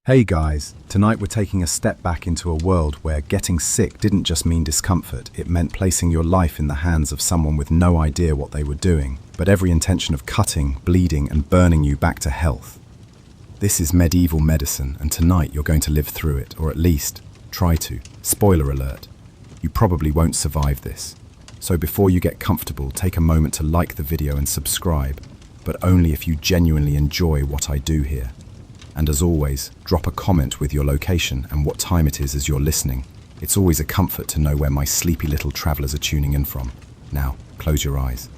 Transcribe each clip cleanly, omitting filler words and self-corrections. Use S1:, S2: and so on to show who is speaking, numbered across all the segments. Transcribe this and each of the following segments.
S1: Hey guys, tonight we're taking a step back into a world where getting sick didn't just mean discomfort, it meant placing your life in the hands of someone with no idea what they were doing, but every intention of cutting, bleeding, and burning you back to health. This is medieval medicine, and tonight you're going to live through it, or at least try to. Spoiler alert, you probably won't survive this. So before you get comfortable, take a moment to like the video and subscribe, but only if you genuinely enjoy what I do here. And as always, drop a comment with your location and what time it is as you're listening. It's always a comfort to know where my sleepy little travelers are tuning in from. Now, close your eyes.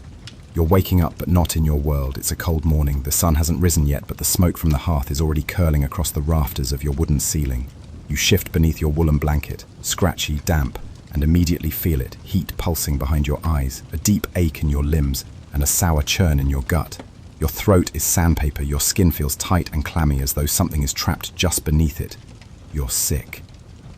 S1: You're waking up, but not in your world. It's a cold morning. The sun hasn't risen yet, but the smoke from the hearth is already curling across the rafters of your wooden ceiling. You shift beneath your woolen blanket, scratchy, damp, and immediately feel it, heat pulsing behind your eyes, a deep ache in your limbs, and a sour churn in your gut. Your throat is sandpaper, your skin feels tight and clammy as though something is trapped just beneath it. You're sick.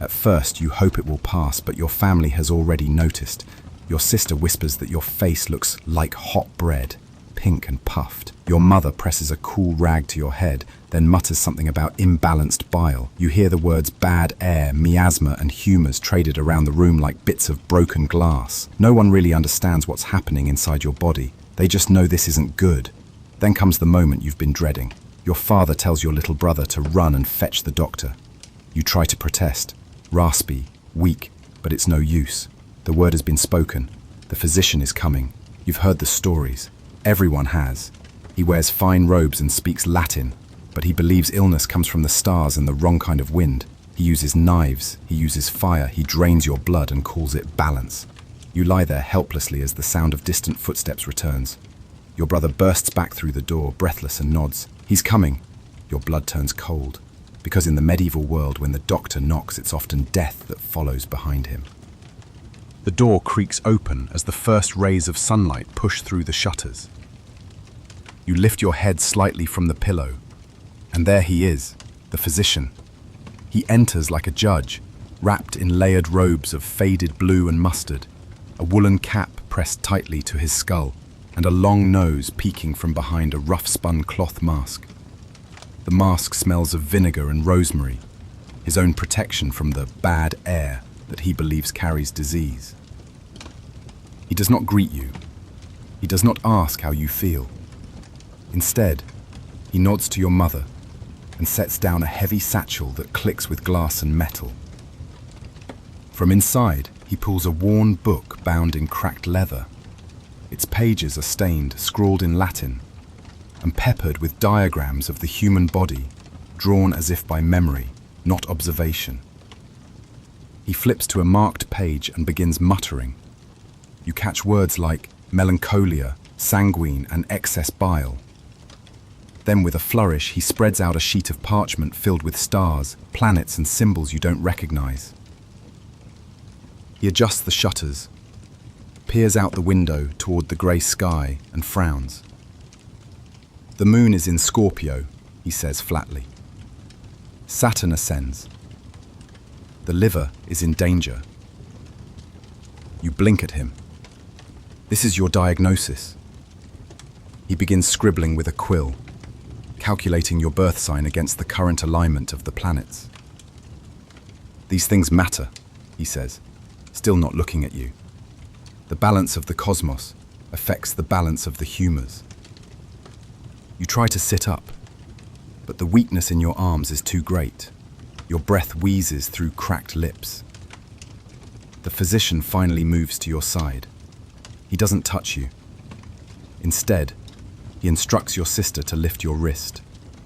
S1: At first, you hope it will pass, but your family has already noticed. Your sister whispers that your face looks like hot bread, pink and puffed. Your mother presses a cool rag to your head, then mutters something about imbalanced bile. You hear the words bad air, miasma, and humours traded around the room like bits of broken glass. No one really understands what's happening inside your body. They just know this isn't good. Then comes the moment you've been dreading. Your father tells your little brother to run and fetch the doctor. You try to protest, raspy, weak, but it's no use. The word has been spoken. The physician is coming. You've heard the stories. Everyone has. He wears fine robes and speaks Latin, but he believes illness comes from the stars and the wrong kind of wind. He uses knives, he uses fire, he drains your blood and calls it balance. You lie there helplessly as the sound of distant footsteps returns. Your brother bursts back through the door, breathless, and nods. He's coming. Your blood turns cold, because in the medieval world, when the doctor knocks, it's often death that follows behind him. The door creaks open as the first rays of sunlight push through the shutters. You lift your head slightly from the pillow, and there he is, the physician. He enters like a judge, wrapped in layered robes of faded blue and mustard, a woolen cap pressed tightly to his skull, and a long nose peeking from behind a rough-spun cloth mask. The mask smells of vinegar and rosemary, his own protection from the bad air that he believes carries disease. He does not greet you. He does not ask how you feel. Instead, he nods to your mother and sets down a heavy satchel that clicks with glass and metal. From inside, he pulls a worn book bound in cracked leather. Its pages are stained, scrawled in Latin, and peppered with diagrams of the human body, drawn as if by memory, not observation. He flips to a marked page and begins muttering. You catch words like melancholia, sanguine, and excess bile. Then with a flourish, he spreads out a sheet of parchment filled with stars, planets, and symbols you don't recognize. He adjusts the shutters, peers out the window toward the grey sky, and frowns. The moon is in Scorpio, he says flatly. Saturn ascends. The liver is in danger. You blink at him. This is your diagnosis. He begins scribbling with a quill, calculating your birth sign against the current alignment of the planets. These things matter, he says, still not looking at you. The balance of the cosmos affects the balance of the humours. You try to sit up, but the weakness in your arms is too great. Your breath wheezes through cracked lips. The physician finally moves to your side. He doesn't touch you. Instead, he instructs your sister to lift your wrist.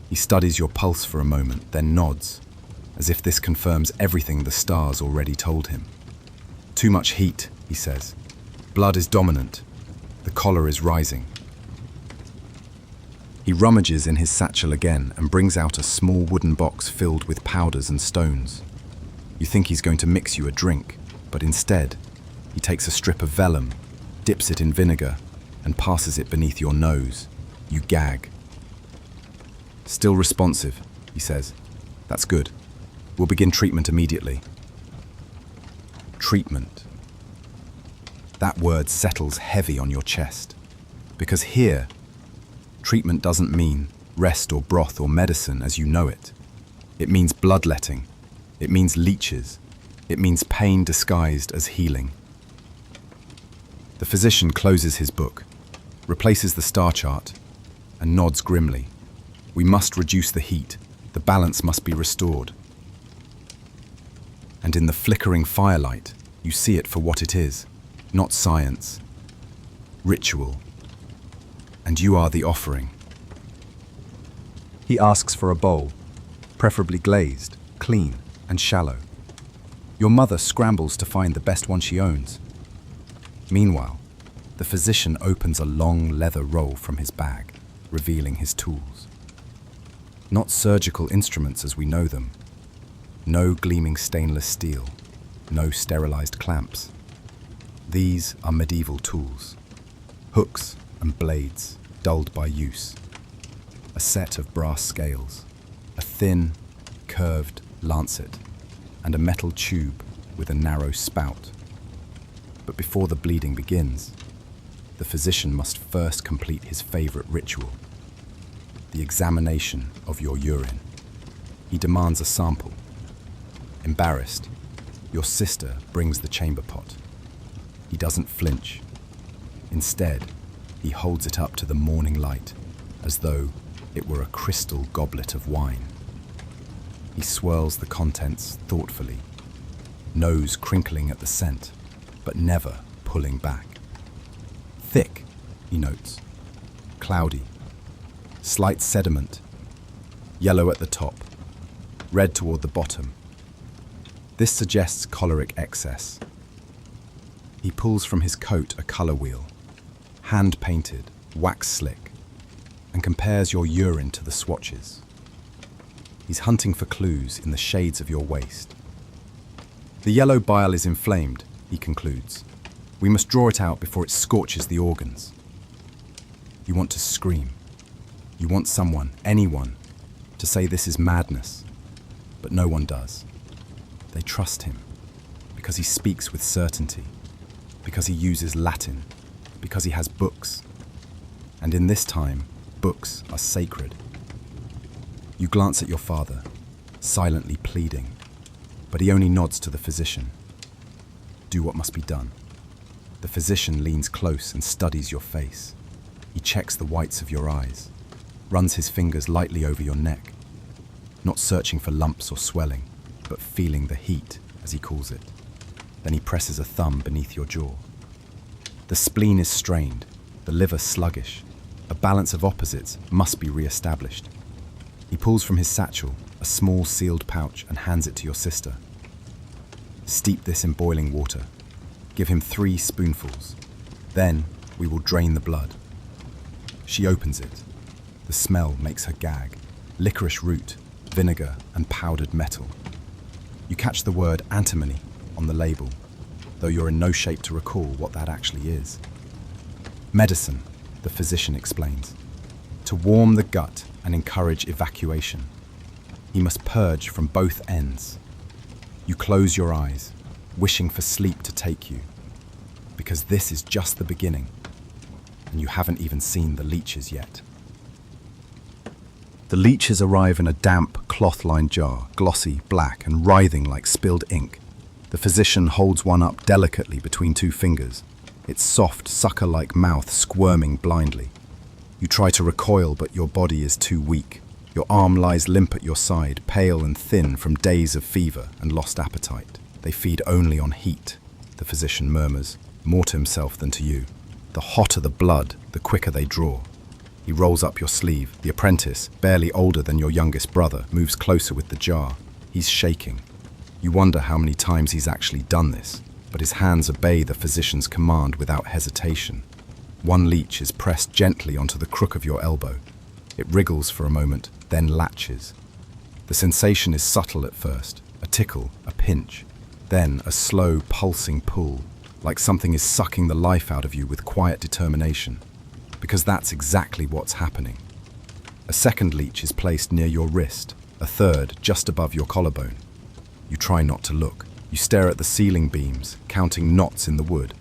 S1: He studies your pulse for a moment, then nods, as if this confirms everything the stars already told him. Too much heat, he says. Blood is dominant. The collar is rising. He rummages in his satchel again and brings out a small wooden box filled with powders and stones. You think he's going to mix you a drink, but instead, he takes a strip of vellum, dips it in vinegar, and passes it beneath your nose. You gag. Still responsive, he says. That's good. We'll begin treatment immediately. Treatment. That word settles heavy on your chest, because here, treatment doesn't mean rest or broth or medicine as you know it. It means bloodletting. It means leeches. It means pain disguised as healing. The physician closes his book, replaces the star chart, and nods grimly. We must reduce the heat. The balance must be restored. And in the flickering firelight, you see it for what it is, not science. Ritual. And you are the offering. He asks for a bowl, preferably glazed, clean, and shallow. Your mother scrambles to find the best one she owns. Meanwhile, the physician opens a long leather roll from his bag, revealing his tools. Not surgical instruments as we know them. No gleaming stainless steel, no sterilized clamps. These are medieval tools. Hooks and blades, dulled by use. A set of brass scales, a thin, curved lancet, and a metal tube with a narrow spout. But before the bleeding begins, the physician must first complete his favorite ritual, the examination of your urine. He demands a sample. Embarrassed, your sister brings the chamber pot. He doesn't flinch. Instead, he holds it up to the morning light, as though it were a crystal goblet of wine. He swirls the contents thoughtfully, nose crinkling at the scent, but never pulling back. Thick, he notes. Cloudy. Slight sediment. Yellow at the top. Red toward the bottom. This suggests choleric excess. He pulls from his coat a color wheel, hand-painted, wax-slick, and compares your urine to the swatches. He's hunting for clues in the shades of your waist. The yellow bile is inflamed, he concludes. We must draw it out before it scorches the organs. You want to scream. You want someone, anyone, to say this is madness, but no one does. They trust him because he speaks with certainty, because he uses Latin, because he has books. And in this time, books are sacred. You glance at your father, silently pleading, but he only nods to the physician. Do what must be done. The physician leans close and studies your face. He checks the whites of your eyes, runs his fingers lightly over your neck, not searching for lumps or swelling, but feeling the heat, as he calls it. Then he presses a thumb beneath your jaw. The spleen is strained, the liver sluggish. A balance of opposites must be re-established. He pulls from his satchel a small sealed pouch and hands it to your sister. Steep this in boiling water. Give him 3 spoonfuls. Then we will drain the blood. She opens it. The smell makes her gag. Licorice root, vinegar, and powdered metal. You catch the word antimony on the label, though you're in no shape to recall what that actually is. Medicine, the physician explains, to warm the gut and encourage evacuation. He must purge from both ends. You close your eyes, wishing for sleep to take you, because this is just the beginning, and you haven't even seen the leeches yet. The leeches arrive in a damp, cloth-lined jar, glossy, black, and writhing like spilled ink. The physician holds one up delicately between 2 fingers, its soft, sucker-like mouth squirming blindly. You try to recoil, but your body is too weak. Your arm lies limp at your side, pale and thin from days of fever and lost appetite. They feed only on heat, the physician murmurs, more to himself than to you. The hotter the blood, the quicker they draw. He rolls up your sleeve. The apprentice, barely older than your youngest brother, moves closer with the jar. He's shaking. You wonder how many times he's actually done this, but his hands obey the physician's command without hesitation. One leech is pressed gently onto the crook of your elbow. It wriggles for a moment, then latches. The sensation is subtle at first, a tickle, a pinch, then a slow, pulsing pull, like something is sucking the life out of you with quiet determination. Because that's exactly what's happening. A second leech is placed near your wrist, a third just above your collarbone. You try not to look. You stare at the ceiling beams, counting knots in the wood.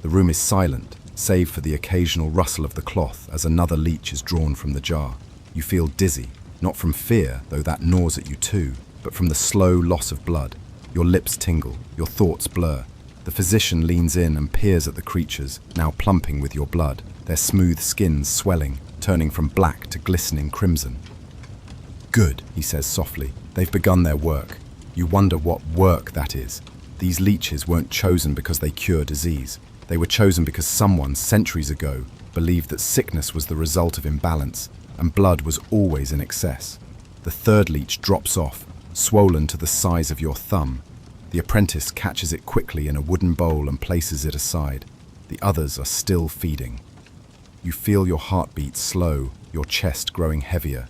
S1: The room is silent, save for the occasional rustle of the cloth as another leech is drawn from the jar. You feel dizzy, Not from fear, though that gnaws at you too, but from the slow loss of blood. Your lips tingle, your thoughts blur. The physician leans in and peers at the creatures, now plumping with your blood, their smooth skins swelling, turning from black to glistening crimson. "Good," he says softly. "They've begun their work." You wonder what work that is. These leeches weren't chosen because they cure disease. They were chosen because someone, centuries ago, believed that sickness was the result of imbalance, and blood was always in excess. The third leech drops off, swollen to the size of your thumb. The apprentice catches it quickly in a wooden bowl and places it aside. The others are still feeding. You feel your heartbeat slow, your chest growing heavier.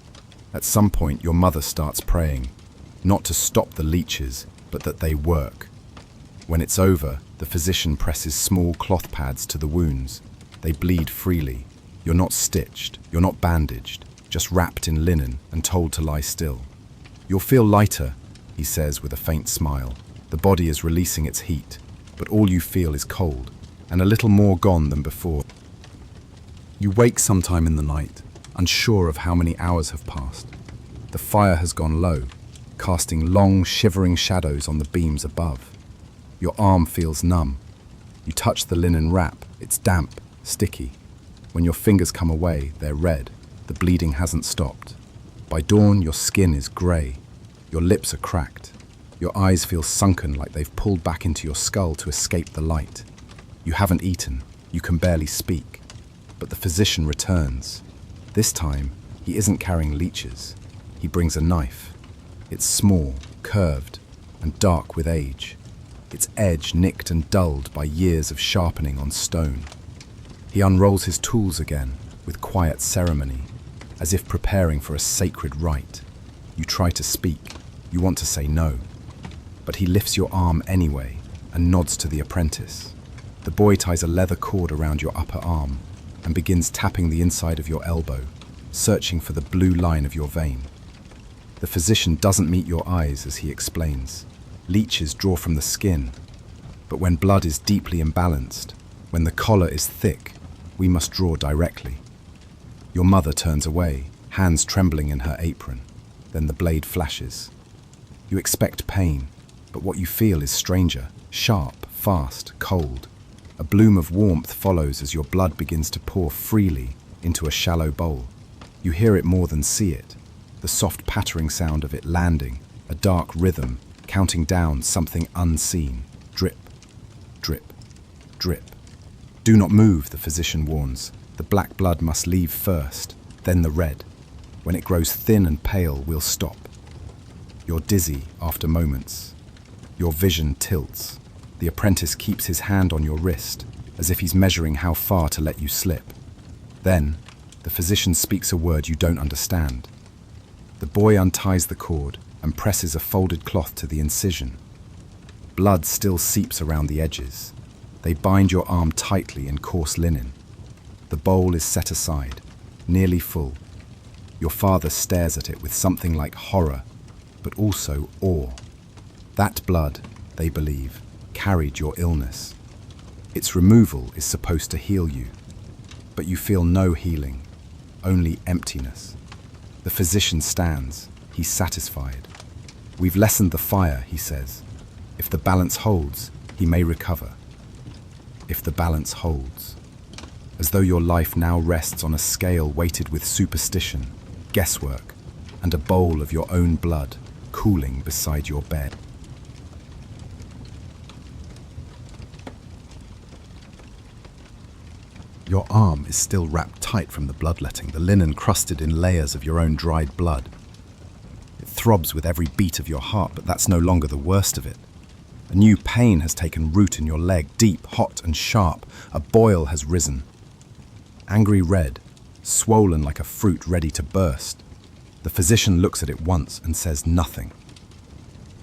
S1: At some point, your mother starts praying, not to stop the leeches, but that they work. When it's over, the physician presses small cloth pads to the wounds. They bleed freely. You're not stitched, you're not bandaged, just wrapped in linen and told to lie still. "You'll feel lighter," he says with a faint smile. The body is releasing its heat, but all you feel is cold, and a little more gone than before. You wake sometime in the night, unsure of how many hours have passed. The fire has gone low, casting long, shivering shadows on the beams above. Your arm feels numb. You touch the linen wrap. It's damp, sticky. When your fingers come away, they're red. The bleeding hasn't stopped. By dawn, your skin is grey. Your lips are cracked. Your eyes feel sunken like they've pulled back into your skull to escape the light. You haven't eaten. You can barely speak. But the physician returns. This time, he isn't carrying leeches. He brings a knife. It's small, curved, and dark with age. Its edge nicked and dulled by years of sharpening on stone. He unrolls his tools again, with quiet ceremony, as if preparing for a sacred rite. You try to speak. You want to say no. But he lifts your arm anyway and nods to the apprentice. The boy ties a leather cord around your upper arm and begins tapping the inside of your elbow, searching for the blue line of your vein. The physician doesn't meet your eyes as he explains. Leeches draw from the skin, but when blood is deeply imbalanced, when the collar is thick, we must draw directly. Your mother turns away, hands trembling in her apron. Then the blade flashes. You expect pain, but what you feel is stranger, sharp, fast, cold. A bloom of warmth follows as your blood begins to pour freely into a shallow bowl. You hear it more than see it, the soft pattering sound of it landing, a dark rhythm, counting down something unseen. Drip, drip, drip. Do not move, the physician warns. The black blood must leave first, then the red. When it grows thin and pale, we'll stop. You're dizzy after moments. Your vision tilts. The apprentice keeps his hand on your wrist, as if he's measuring how far to let you slip. Then, the physician speaks a word you don't understand. The boy unties the cord and presses a folded cloth to the incision. Blood still seeps around the edges. They bind your arm tightly in coarse linen. The bowl is set aside, nearly full. Your father stares at it with something like horror, but also awe. That blood, they believe, carried your illness. Its removal is supposed to heal you, but you feel no healing, only emptiness. The physician stands. He's satisfied. "We've lessened the fire," he says. "If the balance holds, he may recover." If the balance holds. As though your life now rests on a scale weighted with superstition, guesswork, and a bowl of your own blood cooling beside your bed. Your arm is still wrapped tight from the bloodletting, the linen crusted in layers of your own dried blood. It throbs with every beat of your heart, but that's no longer the worst of it. A new pain has taken root in your leg, deep, hot and sharp. A boil has risen. Angry red, swollen like a fruit ready to burst. The physician looks at it once and says nothing.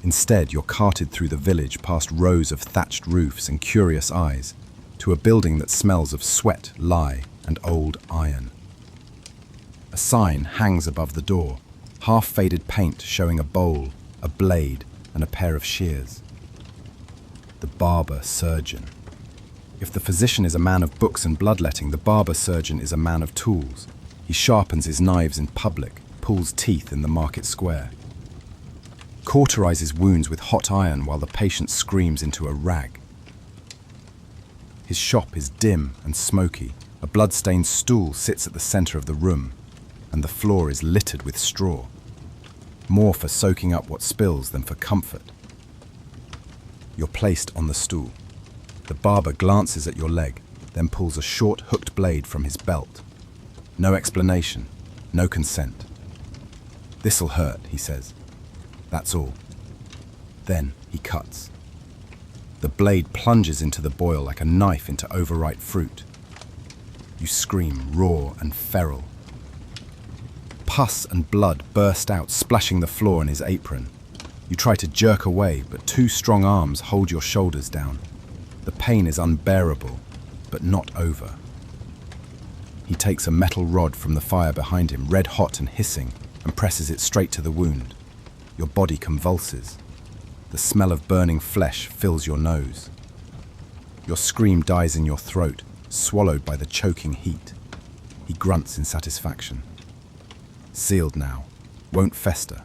S1: Instead, you're carted through the village past rows of thatched roofs and curious eyes, to a building that smells of sweat, lye, and old iron. A sign hangs above the door, half-faded paint showing a bowl, a blade, and a pair of shears. The barber surgeon. If the physician is a man of books and bloodletting, the barber surgeon is a man of tools. He sharpens his knives in public, pulls teeth in the market square, cauterizes wounds with hot iron while the patient screams into a rag. His shop is dim and smoky. A blood-stained stool sits at the center of the room, and the floor is littered with straw, more for soaking up what spills than for comfort. You're placed on the stool. The barber glances at your leg, then pulls a short hooked blade from his belt. No explanation, no consent. "This'll hurt," he says. That's all. Then he cuts. The blade plunges into the boil like a knife into overripe fruit. You scream, raw and feral. Pus and blood burst out, splashing the floor and his apron. You try to jerk away, but two strong arms hold your shoulders down. The pain is unbearable, but not over. He takes a metal rod from the fire behind him, red hot and hissing, and presses it straight to the wound. Your body convulses. The smell of burning flesh fills your nose. Your scream dies in your throat, swallowed by the choking heat. He grunts in satisfaction. Sealed now, won't fester.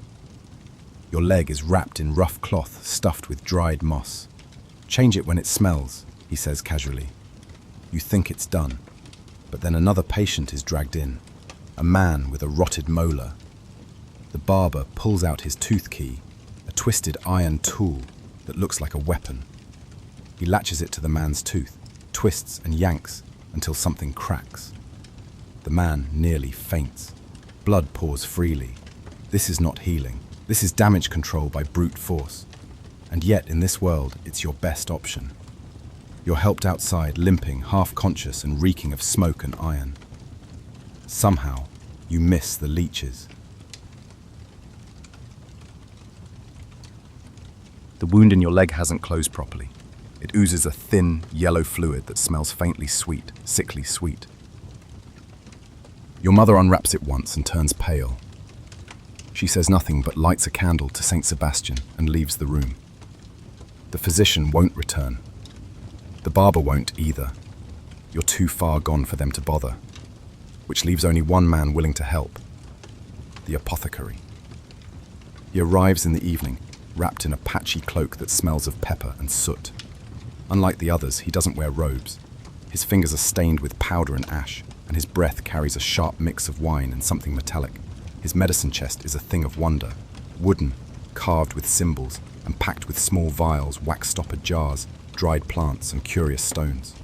S1: Your leg is wrapped in rough cloth stuffed with dried moss. "Change it when it smells," he says casually. You think it's done, but then another patient is dragged in, a man with a rotted molar. The barber pulls out his tooth key, a twisted iron tool that looks like a weapon. He latches it to the man's tooth, twists and yanks until something cracks. The man nearly faints. Blood pours freely. This is not healing. This is damage control by brute force. And yet, in this world, it's your best option. You're helped outside, limping, half-conscious and reeking of smoke and iron. Somehow, you miss the leeches. The wound in your leg hasn't closed properly. It oozes a thin, yellow fluid that smells faintly sweet, sickly sweet. Your mother unwraps it once and turns pale. She says nothing but lights a candle to Saint Sebastian and leaves the room. The physician won't return. The barber won't either. You're too far gone for them to bother, which leaves only one man willing to help: the apothecary. He arrives in the evening, wrapped in a patchy cloak that smells of pepper and soot. Unlike the others, he doesn't wear robes. His fingers are stained with powder and ash, and his breath carries a sharp mix of wine and something metallic. His medicine chest is a thing of wonder, wooden, carved with symbols, and packed with small vials, wax-stoppered jars, dried plants, and curious stones.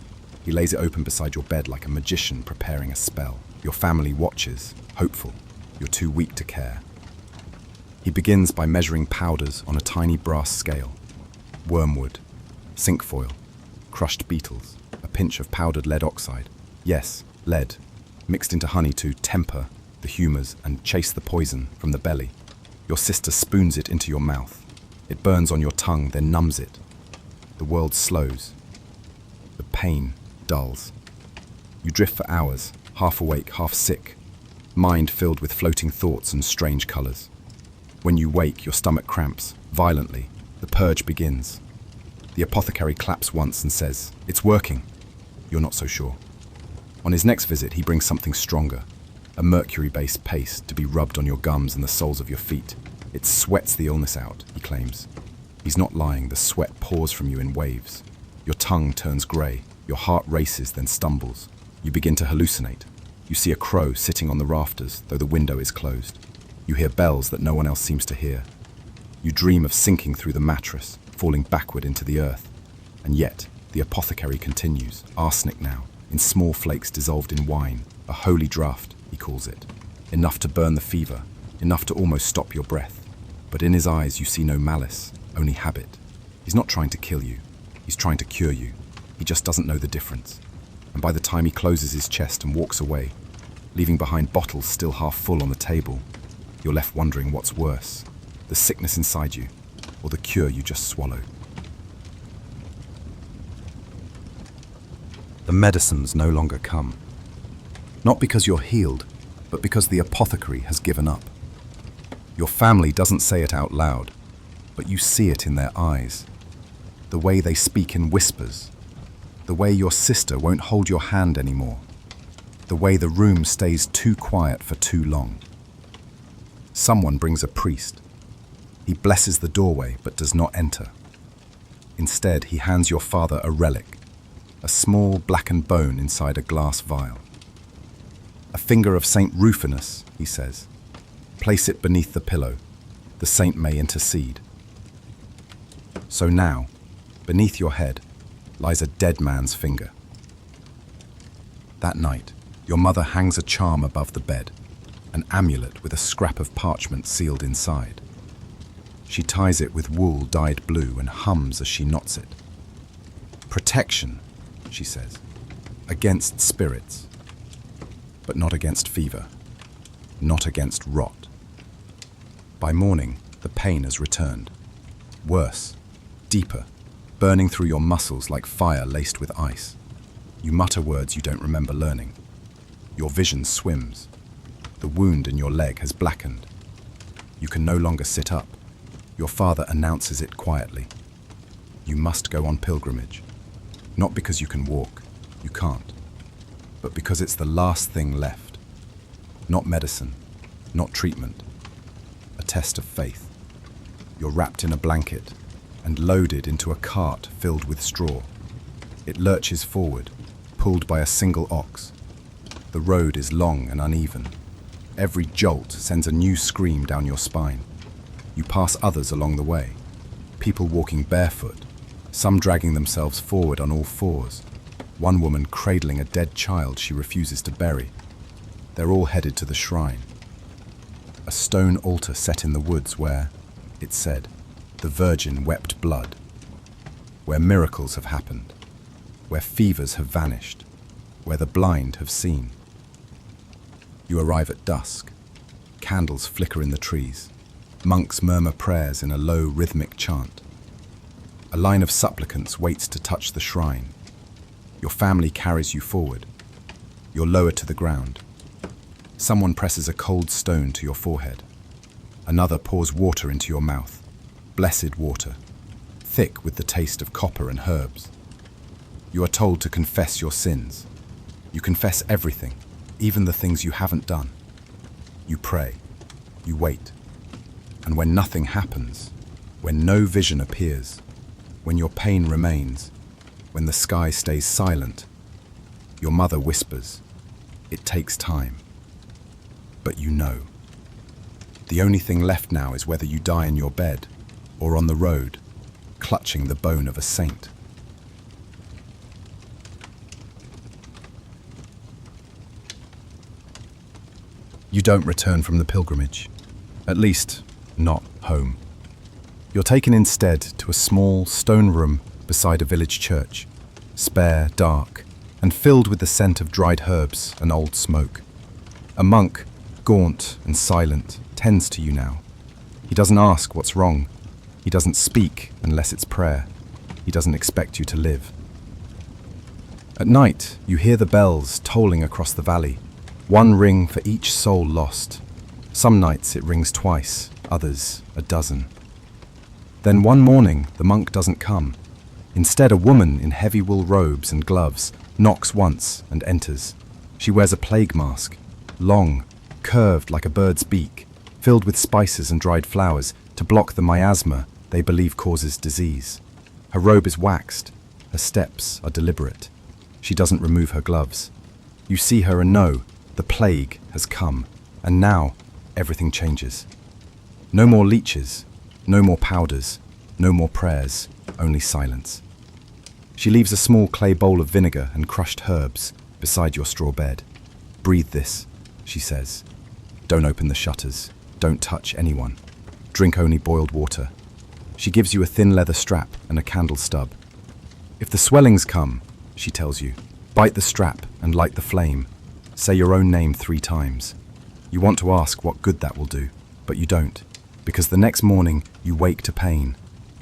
S1: He lays it open beside your bed like a magician preparing a spell. Your family watches, hopeful. You're too weak to care. He begins by measuring powders on a tiny brass scale. Wormwood, cinquefoil, crushed beetles, a pinch of powdered lead oxide. Yes, lead, mixed into honey to temper the humours and chase the poison from the belly. Your sister spoons it into your mouth. It burns on your tongue, then numbs it. The world slows. The pain dulls. You drift for hours, half awake, half sick, mind filled with floating thoughts and strange colours. When you wake, your stomach cramps violently. The purge begins. The apothecary claps once and says, "It's working." You're not so sure. On his next visit, he brings something stronger, a mercury-based paste to be rubbed on your gums and the soles of your feet. It sweats the illness out, he claims. He's not lying. The sweat pours from you in waves. Your tongue turns grey. Your heart races, then stumbles. You begin to hallucinate. You see a crow sitting on the rafters, though the window is closed. You hear bells that no one else seems to hear. You dream of sinking through the mattress, falling backward into the earth. And yet, the apothecary continues, arsenic now, in small flakes dissolved in wine, a holy draught, he calls it. Enough to burn the fever, enough to almost stop your breath. But in his eyes you see no malice, only habit. He's not trying to kill you. He's trying to cure you. He just doesn't know the difference. And by the time he closes his chest and walks away, leaving behind bottles still half full on the table, you're left wondering what's worse, the sickness inside you, or the cure you just swallowed. The medicines no longer come. Not because you're healed, but because the apothecary has given up. Your family doesn't say it out loud, but you see it in their eyes. The way they speak in whispers. The way your sister won't hold your hand anymore. The way the room stays too quiet for too long. Someone brings a priest. He blesses the doorway but does not enter. Instead, he hands your father a relic, a small blackened bone inside a glass vial. A finger of Saint Rufinus, he says. Place it beneath the pillow. The saint may intercede. So now, beneath your head, lies a dead man's finger. That night, your mother hangs a charm above the bed, an amulet with a scrap of parchment sealed inside. She ties it with wool dyed blue and hums as she knots it. Protection, she says, against spirits, but not against fever, not against rot. By morning, the pain has returned. Worse, deeper, burning through your muscles like fire laced with ice. You mutter words you don't remember learning. Your vision swims. The wound in your leg has blackened. You can no longer sit up. Your father announces it quietly. You must go on pilgrimage. Not because you can walk, you can't, but because it's the last thing left. Not medicine, not treatment. A test of faith. You're wrapped in a blanket and loaded into a cart filled with straw. It lurches forward, pulled by a single ox. The road is long and uneven. Every jolt sends a new scream down your spine. You pass others along the way, people walking barefoot, some dragging themselves forward on all fours, one woman cradling a dead child she refuses to bury. They're all headed to the shrine. A stone altar set in the woods where, it's said, the Virgin wept blood, where miracles have happened, where fevers have vanished, where the blind have seen. You arrive at dusk. Candles flicker in the trees. Monks murmur prayers in a low, rhythmic chant. A line of supplicants waits to touch the shrine. Your family carries you forward. You're lowered to the ground. Someone presses a cold stone to your forehead. Another pours water into your mouth. Blessed water, thick with the taste of copper and herbs. You are told to confess your sins. You confess everything, even the things you haven't done. You pray. You wait. And when nothing happens, when no vision appears, when your pain remains, when the sky stays silent, your mother whispers, "It takes time." But you know. The only thing left now is whether you die in your bed or on the road, clutching the bone of a saint. You don't return from the pilgrimage, at least not home. You're taken instead to a small stone room beside a village church, spare, dark, and filled with the scent of dried herbs and old smoke. A monk, gaunt and silent, tends to you now. He doesn't ask what's wrong. He doesn't speak unless it's prayer. He doesn't expect you to live. At night, you hear the bells tolling across the valley, one ring for each soul lost. Some nights it rings twice, others a dozen. Then one morning, the monk doesn't come. Instead, a woman in heavy wool robes and gloves knocks once and enters. She wears a plague mask, long, curved like a bird's beak, filled with spices and dried flowers to block the miasma they believe causes disease. Her robe is waxed. Her steps are deliberate. She doesn't remove her gloves. You see her and know the plague has come, and now everything changes. No more leeches, no more powders, no more prayers, only silence. She leaves a small clay bowl of vinegar and crushed herbs beside your straw bed. "Breathe this," she says. "Don't open the shutters. Don't touch anyone. Drink only boiled water." She gives you a thin leather strap and a candle stub. "If the swellings come," she tells you, "bite the strap and light the flame. Say your own name 3 times. You want to ask what good that will do, but you don't, because the next morning you wake to pain.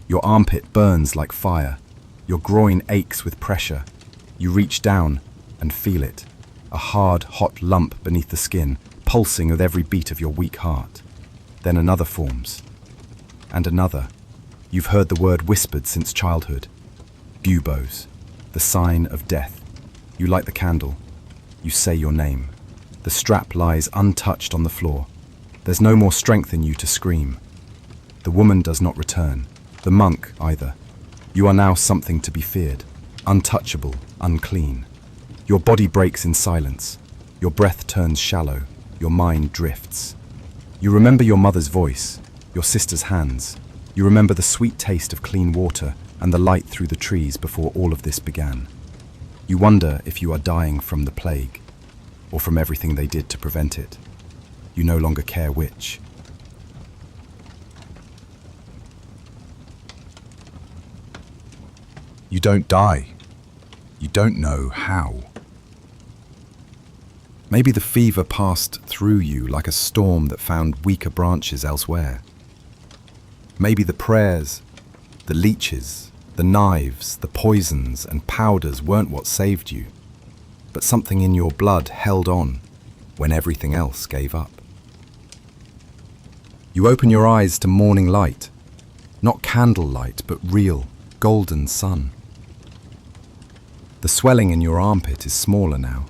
S1: Your armpit burns like fire. Your groin aches with pressure. You reach down and feel it, a hard, hot lump beneath the skin, pulsing with every beat of your weak heart. Then another forms, and another. You've heard the word whispered since childhood. Buboes, the sign of death. You light the candle. You say your name. The strap lies untouched on the floor. There's no more strength in you to scream. The woman does not return, the monk either. You are now something to be feared, untouchable, unclean. Your body breaks in silence. Your breath turns shallow. Your mind drifts. You remember your mother's voice, your sister's hands. You remember the sweet taste of clean water and the light through the trees before all of this began. You wonder if you are dying from the plague, or from everything they did to prevent it. You no longer care which. You don't die. You don't know how. Maybe the fever passed through you like a storm that found weaker branches elsewhere. Maybe the prayers, the leeches, the knives, the poisons and powders weren't what saved you, but something in your blood held on when everything else gave up. You open your eyes to morning light, not candlelight, but real, golden sun. The swelling in your armpit is smaller now.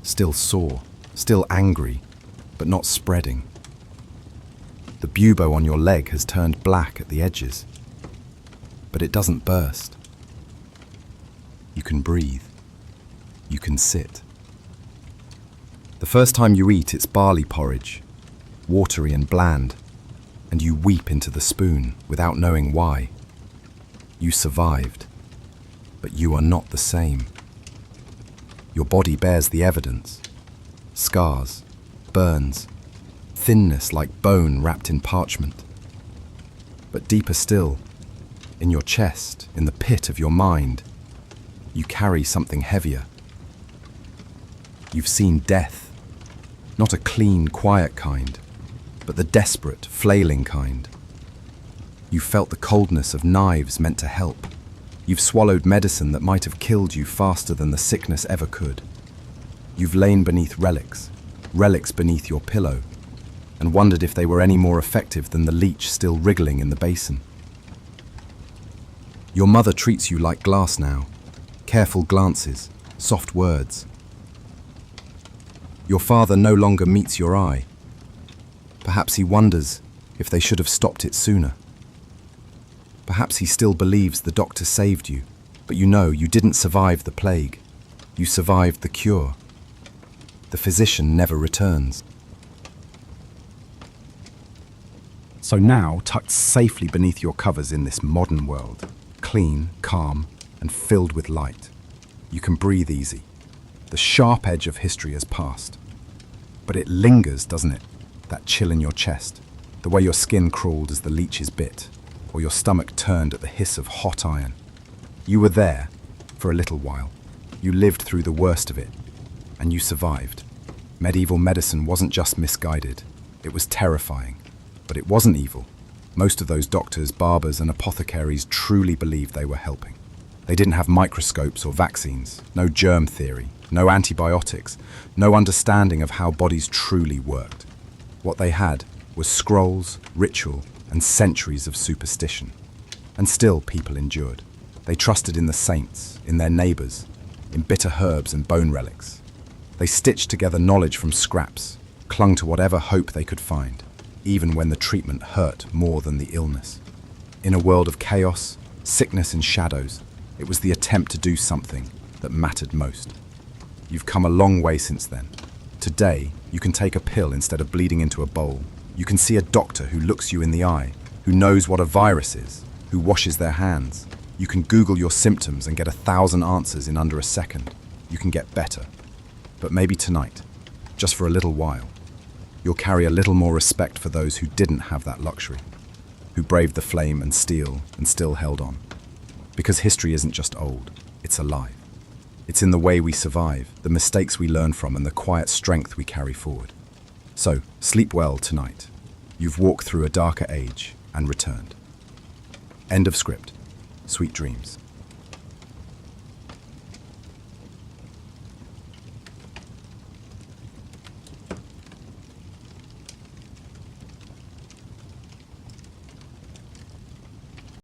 S1: Still sore, still angry, but not spreading. The bubo on your leg has turned black at the edges, but it doesn't burst. You can breathe. You can sit. The first time you eat, it's barley porridge, watery and bland, and you weep into the spoon without knowing why. You survived, but you are not the same. Your body bears the evidence. Scars, burns, thinness like bone wrapped in parchment. But deeper still, in your chest, in the pit of your mind, you carry something heavier. You've seen death, not a clean, quiet kind, but the desperate, flailing kind. You've felt the coldness of knives meant to help. You've swallowed medicine that might have killed you faster than the sickness ever could. You've lain beneath relics, relics beneath your pillow, and wondered if they were any more effective than the leech still wriggling in the basin. Your mother treats you like glass now, careful glances, soft words. Your father no longer meets your eye. Perhaps he wonders if they should have stopped it sooner. Perhaps he still believes the doctor saved you, but you know you didn't survive the plague. You survived the cure. The physician never returns. So now, tucked safely beneath your covers in this modern world, clean, calm, and filled with light, you can breathe easy. The sharp edge of history has passed. But it lingers, doesn't it? That chill in your chest, the way your skin crawled as the leeches bit, or your stomach turned at the hiss of hot iron. You were there for a little while. You lived through the worst of it, and you survived. Medieval medicine wasn't just misguided, it was terrifying. But it wasn't evil. Most of those doctors, barbers, and apothecaries truly believed they were helping. They didn't have microscopes or vaccines, no germ theory, no antibiotics, no understanding of how bodies truly worked. What they had was scrolls, ritual, and centuries of superstition. And still people endured. They trusted in the saints, in their neighbors, in bitter herbs and bone relics. They stitched together knowledge from scraps, clung to whatever hope they could find, even when the treatment hurt more than the illness. In a world of chaos, sickness and shadows, it was the attempt to do something that mattered most. You've come a long way since then. Today, you can take a pill instead of bleeding into a bowl. You can see a doctor who looks you in the eye, who knows what a virus is, who washes their hands. You can Google your symptoms and get 1,000 answers in under a second. You can get better. But maybe tonight, just for a little while, you'll carry a little more respect for those who didn't have that luxury, who braved the flame and steel and still held on. Because history isn't just old, it's alive. It's in the way we survive, the mistakes we learn from, and the quiet strength we carry forward. So, sleep well tonight. You've walked through a darker age and returned. End of script. Sweet dreams.